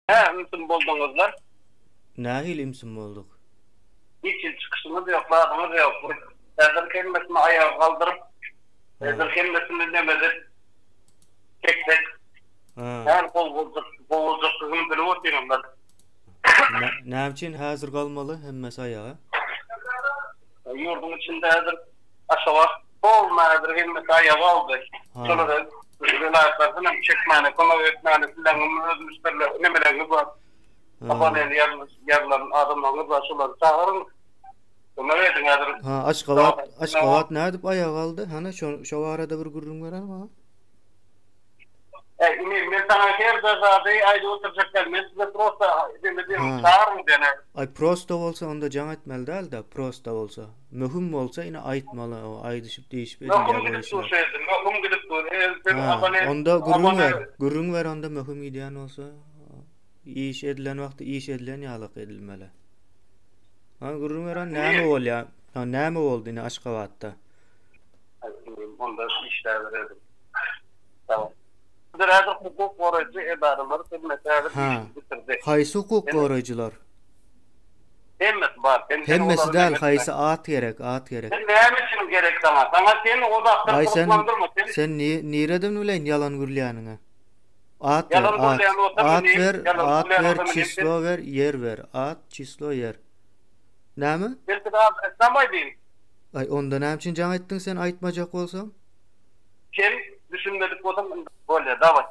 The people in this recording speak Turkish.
He, mümkün buldunuzlar. Nähil imsin bolduk? Hiç il çıkışımız yok, lazımız yok. Ezir kelimesini ayağa kaldırıp, ezir kelimesini demedip, çektik. Ha. Her kol kızını bilip oturuyorum ben. Näçin häzir galmaly hemmesi ayağa? Yurdun içinde ezir aşağı olmayadır, kelimesi ayağa aldı. Sonra da vilayetlerden çekmeyene, konu etmeyene, silahımın özmüşlerle, nemeleriniz var. Abanen yarılan adamlarınız var, şunları çağırın. Bunları edin ezir. Ha, Aşgabat nädip ayağa kaldı? Hana şo arada bir gurrun var ama. Men sana her zaten ayda oturacaklar. Men size prosta demedim. Çağırın dene. Ay prosta bolsa onda jaň etmeli däl de prosta bolsa. Möhüm bolsa ine aýtmaly, o aýdyşyp diýişip edilýär. Möhüm gidip dur. Onda gurrun ver onda möhüm ideýän bolsa. İş edilen wagtda iş edilen ýalyk edilmeli. Ha gurrun veren näme bolýar? Ha näme boldy ine Aşgabatda? Onda işler verelim. Tamam. Hazır hukuk koruyucu idareler hizmetleri bitirdi. Haýsy hukuk goraýjylar? Hemmesi var. Hemmesi däl, haýsy at gerek. Sen näme için gerek sana? Sana seni o da kurtlandırma. Sen nireden bilen yalan gürlýäniňe? At ver, çislo ver, yer ver. At, çislo, yer. Näme? Belki daha istamaydyň. Ay onda näme üçin jaň etdiň sen aýtmajak bolsaň? Sen düşünmedik bolsaň bolýar, dawat.